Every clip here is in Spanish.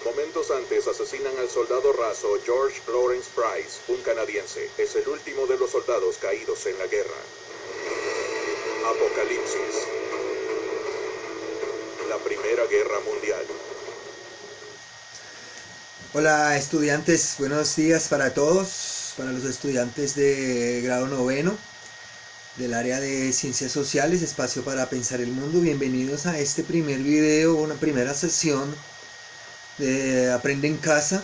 Momentos antes asesinan al soldado raso George Lawrence Price, un canadiense. Es el último de los soldados caídos en la guerra. Apocalipsis. La Primera Guerra Mundial. Hola estudiantes, buenos días para todos, para los estudiantes de grado noveno del área de Ciencias Sociales, Espacio para Pensar el Mundo. Bienvenidos a este primer video, una primera sesión de Aprende en Casa.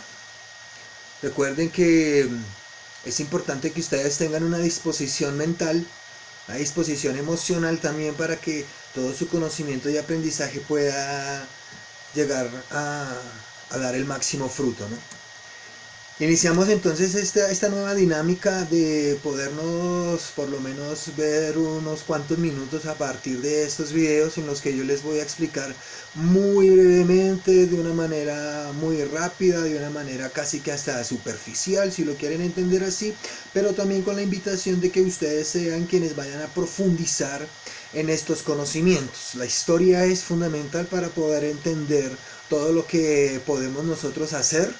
Recuerden que es importante que ustedes tengan una disposición mental, una disposición emocional también, para que todo su conocimiento y aprendizaje pueda llegar a dar el máximo fruto, ¿no? Iniciamos entonces esta nueva dinámica de podernos por lo menos ver unos cuantos minutos a partir de estos videos en los que yo les voy a explicar muy brevemente, de una manera muy rápida, de una manera casi que hasta superficial, si lo quieren entender así, pero también con la invitación de que ustedes sean quienes vayan a profundizar en estos conocimientos. La historia es fundamental para poder entender todo lo que podemos nosotros hacer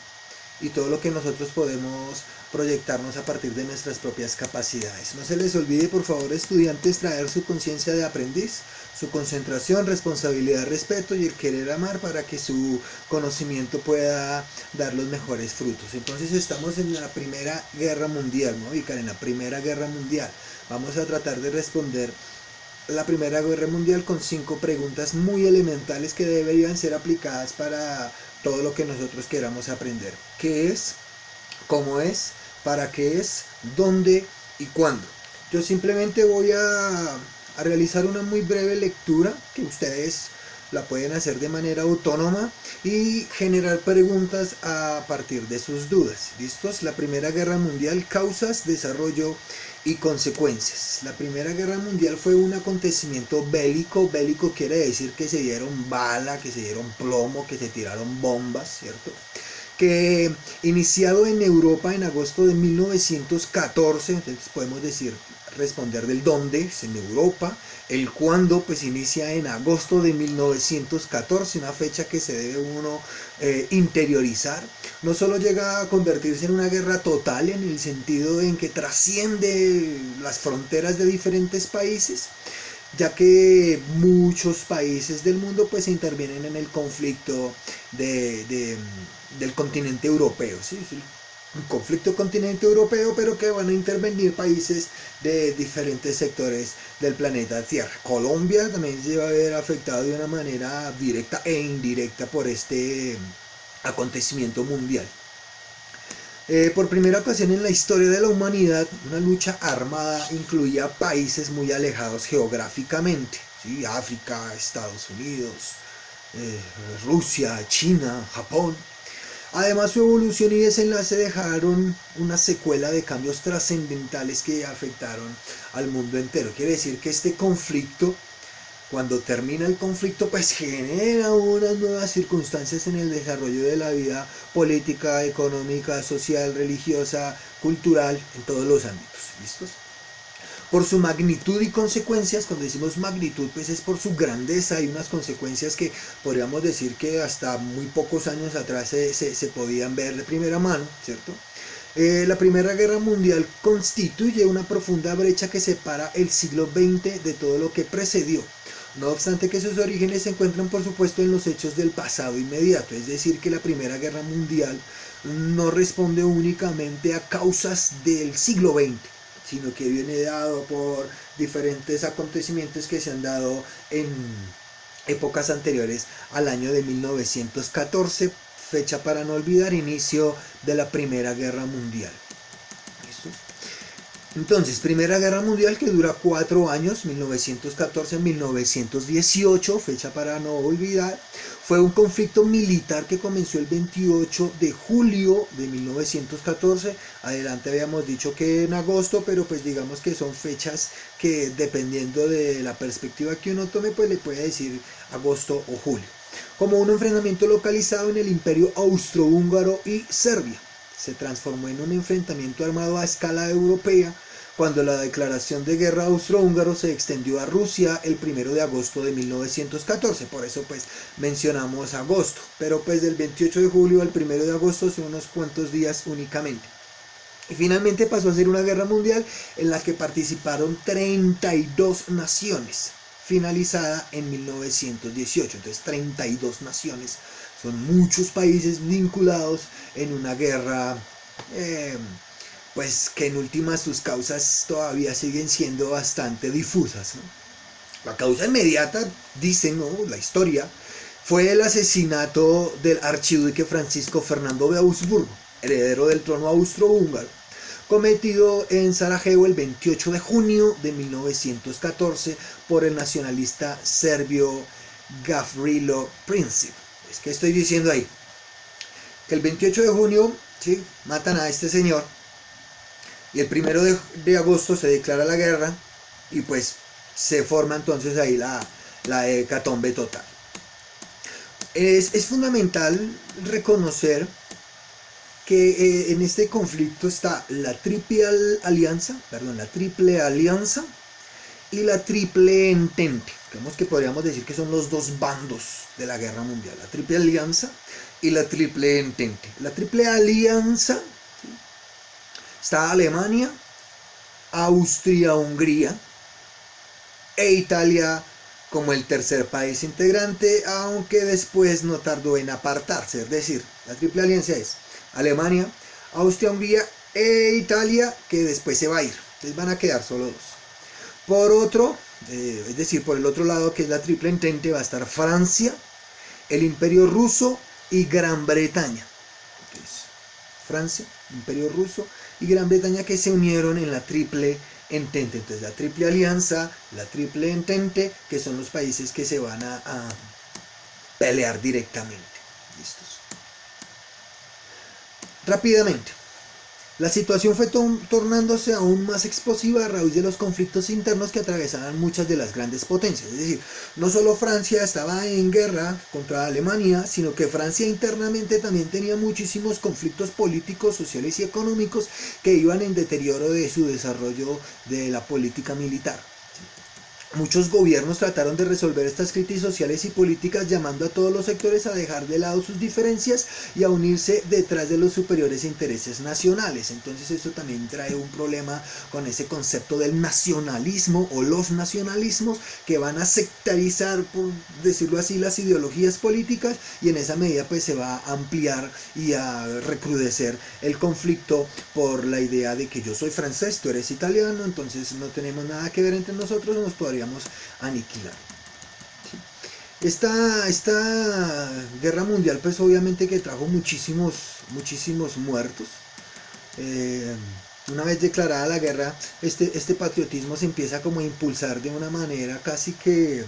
y todo lo que nosotros podemos proyectarnos a partir de nuestras propias capacidades. No se les olvide, por favor, estudiantes, traer su conciencia de aprendiz, su concentración, responsabilidad, respeto y el querer amar, para que su conocimiento pueda dar los mejores frutos. Entonces estamos en la Primera Guerra Mundial, ¿no? Y en la Primera Guerra Mundial vamos a tratar de responder la Primera Guerra Mundial con 5 preguntas muy elementales que deberían ser aplicadas para todo lo que nosotros queramos aprender. ¿Qué es? ¿Cómo es? ¿Para qué es? ¿Dónde? ¿Y cuándo? Yo simplemente voy a realizar una muy breve lectura que ustedes la pueden hacer de manera autónoma y generar preguntas a partir de sus dudas. ¿Listos? La Primera Guerra Mundial: causas, desarrollo y consecuencias. La Primera Guerra Mundial fue un acontecimiento bélico. Bélico quiere decir que se dieron bala, que se dieron plomo, que se tiraron bombas, ¿cierto? Que iniciado en Europa en agosto de 1914, entonces podemos decir, responder del dónde, es en Europa. El cuándo, pues inicia en agosto de 1914, una fecha que se debe uno interiorizar. No solo llega a convertirse en una guerra total en el sentido en que trasciende las fronteras de diferentes países, ya que muchos países del mundo pues intervienen en el conflicto del continente europeo, ¿sí? Un conflicto continente europeo, pero que van a intervenir países de diferentes sectores del planeta Tierra. Colombia también se va a ver afectado de una manera directa e indirecta por este acontecimiento mundial. Por primera ocasión en la historia de la humanidad, una lucha armada incluía países muy alejados geográficamente, ¿sí? África, Estados Unidos, Rusia, China, Japón. Además, su evolución y desenlace dejaron una secuela de cambios trascendentales que afectaron al mundo entero. Quiere decir que este conflicto, cuando termina el conflicto, pues genera unas nuevas circunstancias en el desarrollo de la vida política, económica, social, religiosa, cultural, en todos los ámbitos. ¿Listos? Por su magnitud y consecuencias, cuando decimos magnitud, pues es por su grandeza. Hay unas consecuencias que podríamos decir que hasta muy pocos años atrás se podían ver de primera mano, ¿cierto? La Primera Guerra Mundial constituye una profunda brecha que separa el siglo XX de todo lo que precedió. No obstante que sus orígenes se encuentran, por supuesto, en los hechos del pasado inmediato. Es decir, que la Primera Guerra Mundial no responde únicamente a causas del siglo XX, sino que viene dado por diferentes acontecimientos que se han dado en épocas anteriores al año de 1914, fecha para no olvidar, inicio de la Primera Guerra Mundial. ¿Listo? Entonces, Primera Guerra Mundial, que dura 4 años, 1914-1918, fecha para no olvidar. Fue un conflicto militar que comenzó el 28 de julio de 1914. Adelante habíamos dicho que en agosto, pero pues digamos que son fechas que, dependiendo de la perspectiva que uno tome, pues le puede decir agosto o julio. Como un enfrentamiento localizado en el Imperio Austrohúngaro y Serbia. Se transformó en un enfrentamiento armado a escala europea, cuando la declaración de guerra austrohúngaro se extendió a Rusia el 1 de agosto de 1914, por eso pues mencionamos agosto, pero pues del 28 de julio al 1 de agosto son unos cuantos días únicamente. Y finalmente pasó a ser una guerra mundial en la que participaron 32 naciones, finalizada en 1918, entonces 32 naciones, son muchos países vinculados en una guerra pues que en últimas sus causas todavía siguen siendo bastante difusas, ¿no? La causa inmediata, dicen, ¿no?, la historia, fue el asesinato del archiduque Francisco Fernando de Augsburgo, heredero del trono austrohúngaro, cometido en Sarajevo el 28 de junio de 1914 por el nacionalista serbio Gavrilo Princip. Es que estoy diciendo ahí, que el 28 de junio, ¿sí?, matan a este señor, y el 1 de agosto se declara la guerra y pues se forma entonces ahí la hecatombe total. Es fundamental reconocer que en este conflicto está la triple alianza y la triple entente. Creemos que podríamos decir que son los dos bandos de la guerra mundial, la triple alianza y la triple entente. La triple alianza, está Alemania, Austria-Hungría e Italia como el tercer país integrante, aunque después no tardó en apartarse. Es decir, la triple alianza es Alemania, Austria-Hungría e Italia, que después se va a ir. Entonces van a quedar solo dos. Por otro, es decir, por el otro lado, que es la triple entente, va a estar Francia, el Imperio Ruso y Gran Bretaña. Entonces, Francia, Imperio Ruso y Gran Bretaña, que se unieron en la triple entente. Entonces la triple alianza, la triple entente, que son los países que se van a pelear directamente. ¿Listos? Rápidamente, la situación fue tornándose aún más explosiva a raíz de los conflictos internos que atravesaban muchas de las grandes potencias. Es decir, no solo Francia estaba en guerra contra Alemania, sino que Francia internamente también tenía muchísimos conflictos políticos, sociales y económicos que iban en deterioro de su desarrollo de la política militar. Muchos gobiernos trataron de resolver estas crisis sociales y políticas llamando a todos los sectores a dejar de lado sus diferencias y a unirse detrás de los superiores intereses nacionales. Entonces esto también trae un problema con ese concepto del nacionalismo o los nacionalismos que van a sectarizar, por decirlo así, las ideologías políticas, y en esa medida pues se va a ampliar y a recrudecer el conflicto por la idea de que yo soy francés, tú eres italiano, entonces no tenemos nada que ver entre nosotros, nos podríamos aniquilar. Esta guerra mundial pues obviamente que trajo muchísimos muertos. Una vez declarada la guerra, este patriotismo se empieza como a impulsar de una manera casi que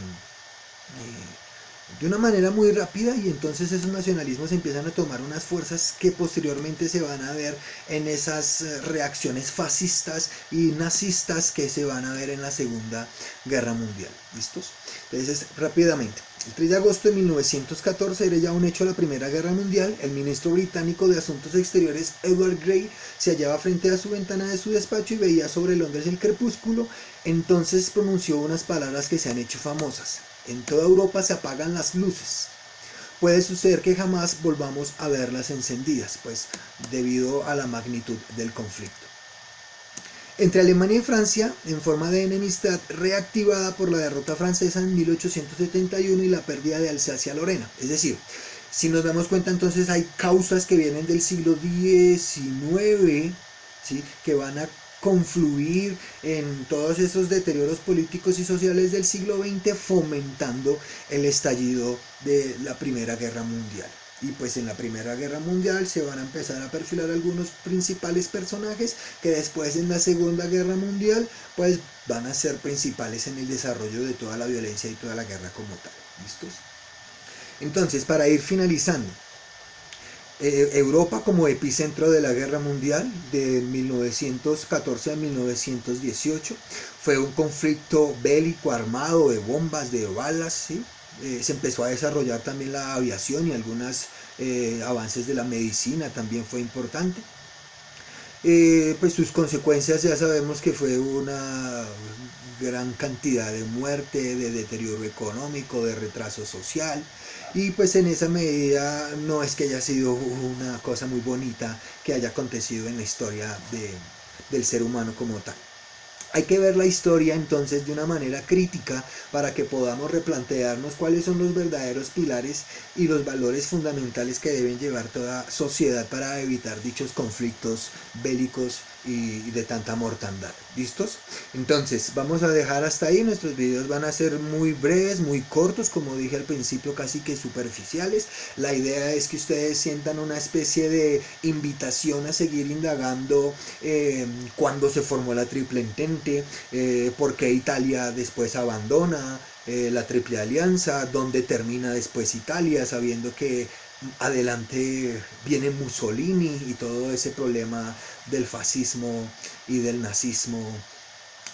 de una manera muy rápida, y entonces esos nacionalismos empiezan a tomar unas fuerzas que posteriormente se van a ver en esas reacciones fascistas y nazistas que se van a ver en la Segunda Guerra Mundial. ¿Listos? Entonces, rápidamente. El 3 de agosto de 1914 era ya un hecho la Primera Guerra Mundial. El ministro británico de Asuntos Exteriores, Edward Grey, se hallaba frente a su ventana de su despacho y veía sobre Londres el crepúsculo. Entonces pronunció unas palabras que se han hecho famosas: en toda Europa se apagan las luces. Puede suceder que jamás volvamos a verlas encendidas, pues debido a la magnitud del conflicto. Entre Alemania y Francia, en forma de enemistad reactivada por la derrota francesa en 1871 y la pérdida de Alsacia-Lorena. Es decir, si nos damos cuenta, entonces hay causas que vienen del siglo XIX, ¿sí?, que van a confluir en todos esos deterioros políticos y sociales del siglo XX, fomentando el estallido de la Primera Guerra Mundial. Y pues en la Primera Guerra Mundial se van a empezar a perfilar algunos principales personajes que después en la Segunda Guerra Mundial pues van a ser principales en el desarrollo de toda la violencia y toda la guerra como tal. ¿Listos? Entonces, para ir finalizando, Europa como epicentro de la Guerra Mundial de 1914 a 1918 fue un conflicto bélico armado de bombas, de balas, ¿sí? Se empezó a desarrollar también la aviación y algunos avances de la medicina también fue importante. pues sus consecuencias ya sabemos que fue una gran cantidad de muerte, de deterioro económico, de retraso social, y pues en esa medida no es que haya sido una cosa muy bonita que haya acontecido en la historia del ser humano como tal. Hay que ver la historia entonces de una manera crítica para que podamos replantearnos cuáles son los verdaderos pilares y los valores fundamentales que deben llevar toda sociedad para evitar dichos conflictos bélicos y de tanta mortandad. ¿Listos? Entonces vamos a dejar hasta ahí. Nuestros videos van a ser muy breves, muy cortos, como dije al principio, casi que superficiales. La idea es que ustedes sientan una especie de invitación a seguir indagando cuándo se formó la Triple Entente, por qué Italia después abandona la Triple Alianza, dónde termina después Italia, sabiendo que adelante viene Mussolini y todo ese problema del fascismo y del nazismo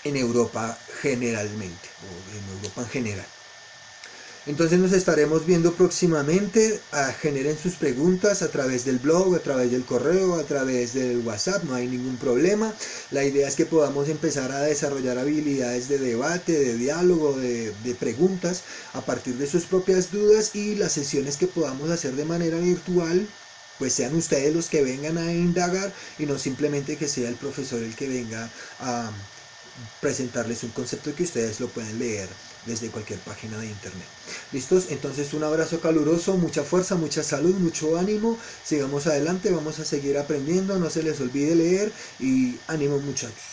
en Europa generalmente, o en Europa en general. Entonces nos estaremos viendo próximamente. Generen sus preguntas a través del blog, a través del correo, a través del WhatsApp, no hay ningún problema. La idea es que podamos empezar a desarrollar habilidades de debate, de diálogo, de preguntas a partir de sus propias dudas, y las sesiones que podamos hacer de manera virtual, pues sean ustedes los que vengan a indagar y no simplemente que sea el profesor el que venga a presentarles un concepto que ustedes lo pueden leer desde cualquier página de internet. ¿Listos? Entonces un abrazo caluroso, mucha fuerza, mucha salud, mucho ánimo. Sigamos adelante, vamos a seguir aprendiendo, no se les olvide leer y ánimo muchachos.